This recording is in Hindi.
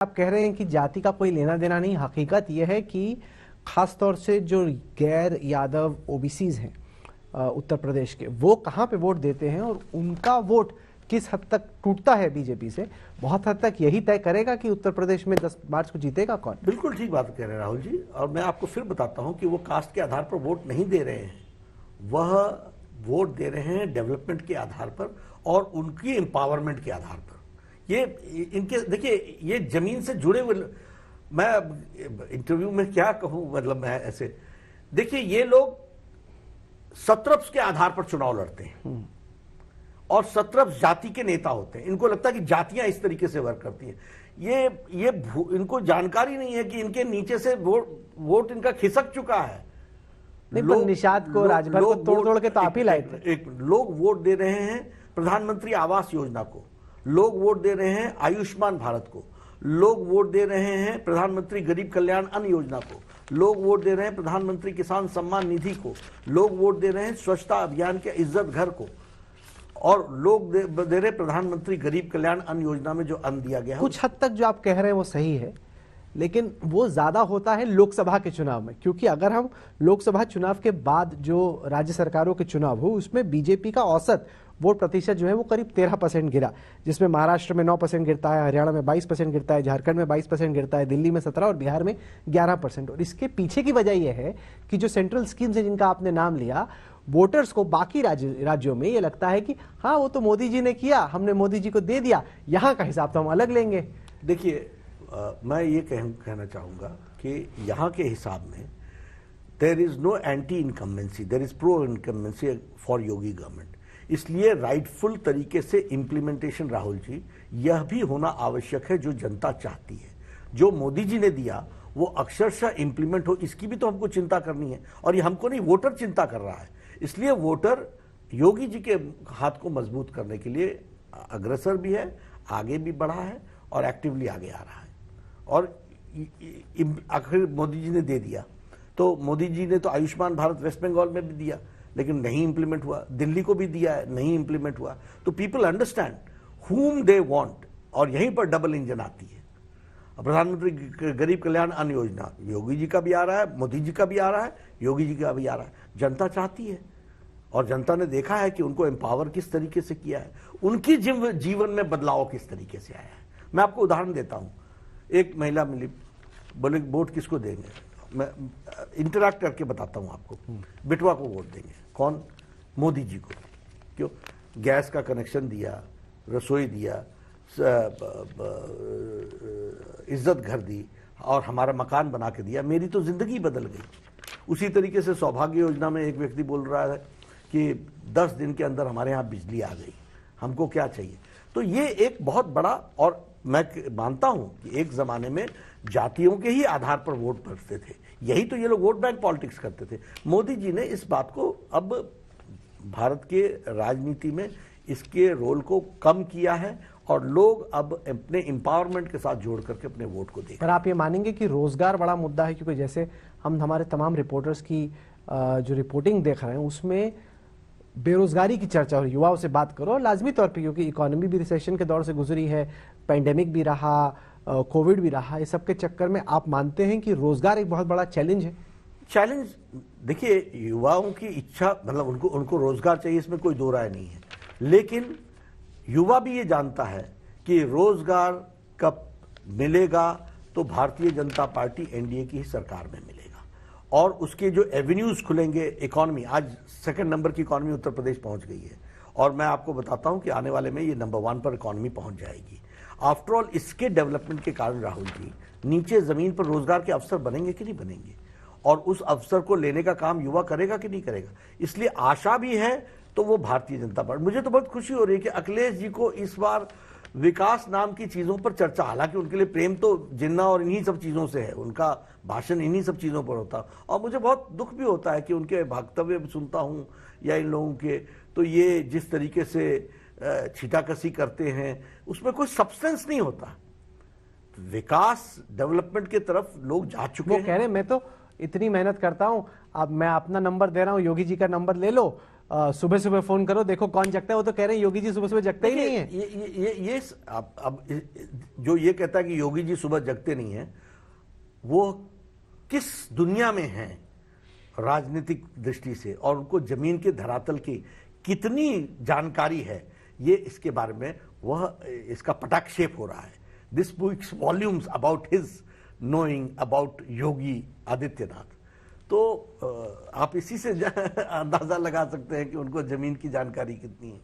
आप कह रहे हैं कि जाति का कोई लेना देना नहीं, हकीकत यह है कि खास तौर से जो गैर यादव ओबीसीज हैं उत्तर प्रदेश के, वो कहाँ पे वोट देते हैं और उनका वोट किस हद तक टूटता है बीजेपी से, बहुत हद तक यही तय करेगा कि उत्तर प्रदेश में 10 मार्च को जीतेगा कौन। बिल्कुल ठीक बात कह रहे हैं राहुल जी, और मैं आपको फिर बताता हूं कि वो कास्ट के आधार पर वोट नहीं दे रहे हैं, वह वोट दे रहे हैं डेवलपमेंट के आधार पर और उनकी एम्पावरमेंट के आधार पर। ये इनके देखिए, ये जमीन से जुड़े हुए, मैं इंटरव्यू में क्या कहूं, मतलब मैं ऐसे देखिए, ये लोग सत्रप्स के आधार पर चुनाव लड़ते हैं और सत्रप्स जाति के नेता होते हैं। इनको लगता है कि जातियां इस तरीके से वर्क करती हैं। ये इनको जानकारी नहीं है कि इनके नीचे से वोट इनका खिसक चुका है। लोग निषाद को, राजभर को तोड़ के तो आप ही लाए थे। लोग वोट दे रहे हैं प्रधानमंत्री आवास योजना को, लोग वोट दे रहे हैं आयुष्मान भारत को, लोग वोट दे रहे हैं प्रधानमंत्री गरीब कल्याण अन्न योजना को, लोग वोट दे रहे हैं प्रधानमंत्री किसान सम्मान निधि को, लोग वोट दे रहे हैं स्वच्छता अभियान के इज्जत घर को, और लोग दे रहे प्रधानमंत्री गरीब कल्याण अन्न योजना में जो अन्न दिया गया है। कुछ हद तक जो आप कह रहे हैं वो सही है, लेकिन वो ज्यादा होता है लोकसभा के चुनाव में, क्योंकि अगर हम लोकसभा चुनाव के बाद जो राज्य सरकारों के चुनाव हो उसमें बीजेपी का औसत वोट प्रतिशत जो है वो करीब 13% गिरा, जिसमें महाराष्ट्र में 9% गिरता है, हरियाणा में 22% गिरता है, झारखंड में 22% गिरता है, दिल्ली में 17% और बिहार में 11%। और इसके पीछे की वजह यह है कि जो सेंट्रल स्कीम्स है जिनका आपने नाम लिया, वोटर्स को बाकी राज्यों में ये लगता है कि हाँ वो तो मोदी जी ने किया, हमने मोदी जी को दे दिया, यहाँ का हिसाब तो हम अलग लेंगे। देखिए, मैं ये कहना चाहूंगा कि यहाँ के हिसाब में there is no anti incumbency, there is pro incumbency for Yogi government. इसलिए राइटफुल तरीके से इम्प्लीमेंटेशन, राहुल जी, यह भी होना आवश्यक है जो जनता चाहती है। जो मोदी जी ने दिया वो अक्षरशः इम्प्लीमेंट हो, इसकी भी तो हमको चिंता करनी है, और ये हमको नहीं, वोटर चिंता कर रहा है। इसलिए वोटर योगी जी के हाथ को मजबूत करने के लिए अग्रसर भी है, आगे भी बढ़ा है और एक्टिवली आगे आ रहा है। और आखिर मोदी जी ने दे दिया, तो मोदी जी ने तो आयुष्मान भारत वेस्ट बंगाल में भी दिया लेकिन नहीं इंप्लीमेंट हुआ, दिल्ली को भी दिया है, नहीं इंप्लीमेंट हुआ। तो people understand whom they want, और यहीं पर डबल इंजन आती है। प्रधानमंत्री गरीब कल्याण अन्न योजना योगी जी का भी आ रहा है, मोदी जी का भी आ रहा है, योगी जी का भी आ रहा है। जनता चाहती है और जनता ने देखा है कि उनको एम्पावर किस तरीके से किया है, उनकी जीवन में बदलाव किस तरीके से आया है। मैं आपको उदाहरण देता हूं, एक महिला मिली, बोले वोट किसको देंगे, मैं इंटरैक्ट करके बताता हूं आपको। बिटवा को वोट देंगे, कौन, मोदी जी को। क्यों? गैस का कनेक्शन दिया, रसोई दिया, इज्जत घर दी और हमारा मकान बना के दिया, मेरी तो जिंदगी बदल गई। उसी तरीके से सौभाग्य योजना में एक व्यक्ति बोल रहा है कि 10 दिन के अंदर हमारे यहाँ बिजली आ गई, हमको क्या चाहिए। तो ये एक बहुत बड़ा, और मैं मानता हूं कि एक जमाने में जातियों के ही आधार पर वोट पड़ते थे, यही तो ये लोग वोट बैंक पॉलिटिक्स करते थे। मोदी जी ने इस बात को अब भारत के राजनीति में इसके रोल को कम किया है और लोग अब अपने एम्पावरमेंट के साथ जोड़ करके अपने वोट को देखें। पर आप ये मानेंगे कि रोजगार बड़ा मुद्दा है, क्योंकि जैसे हम हमारे तमाम रिपोर्टर्स की जो रिपोर्टिंग देख रहे हैं उसमें बेरोजगारी की चर्चा हो रही, युवाओं से बात करो, लाजमी तौर पे, क्योंकि इकोनॉमी भी रिसेशन के दौर से गुजरी है, पैंडेमिक भी रहा, कोविड भी रहा, इस सब के चक्कर में आप मानते हैं कि रोजगार एक बहुत बड़ा चैलेंज है? चैलेंज, देखिए, युवाओं की इच्छा, मतलब उनको रोजगार चाहिए, इसमें कोई दो राय नहीं है, लेकिन युवा भी ये जानता है कि रोजगार कब मिलेगा तो भारतीय जनता पार्टी एनडीए की ही सरकार में मिलेगा, और उसके जो एवेन्यूज खुलेंगे। इकोनॉमी आज 2nd नंबर की इकोनॉमी उत्तर प्रदेश पहुंच गई है, और मैं आपको बताता हूं कि आने वाले में ये नंबर 1 पर इकोनॉमी पहुंच जाएगी। आफ्टर ऑल, इसके डेवलपमेंट के कारण राहुल जी, नीचे जमीन पर रोजगार के अवसर बनेंगे कि नहीं बनेंगे, और उस अवसर को लेने का काम युवा करेगा कि नहीं करेगा। इसलिए आशा भी है, तो वो भारतीय जनता पार्टी। मुझे तो बहुत खुशी हो रही है कि अखिलेश जी को इस बार विकास नाम की चीजों पर चर्चा, हालांकि उनके लिए प्रेम तो जिन्ना और इन्हीं सब चीजों से है, उनका भाषण इन्हीं सब चीजों पर होता, और मुझे बहुत दुख भी होता है कि उनके वक्तव्य सुनता हूं या इन लोगों के, तो ये जिस तरीके से छीटाकसी करते हैं उसमें कोई सब्सटेंस नहीं होता। विकास डेवलपमेंट की तरफ लोग जा चुके हैं। वो कह रहे हैं मैं तो इतनी मेहनत करता हूं, अब मैं अपना नंबर दे रहा हूं, योगी जी का नंबर ले लो, सुबह सुबह फोन करो देखो कौन जगता है, वो तो कह रहे हैं योगी जी सुबह सुबह जगते ही नहीं है। ये अब जो ये कहता है कि योगी जी सुबह जगते नहीं है, वो किस दुनिया में है राजनीतिक दृष्टि से, और उनको जमीन के धरातल की कितनी जानकारी है, ये इसके बारे में वह इसका पटाक्षेप हो रहा है। This speaks volumes about his knowing about Yogi Adityanath. तो आप इसी से अंदाजा लगा सकते हैं कि उनको जमीन की जानकारी कितनी है।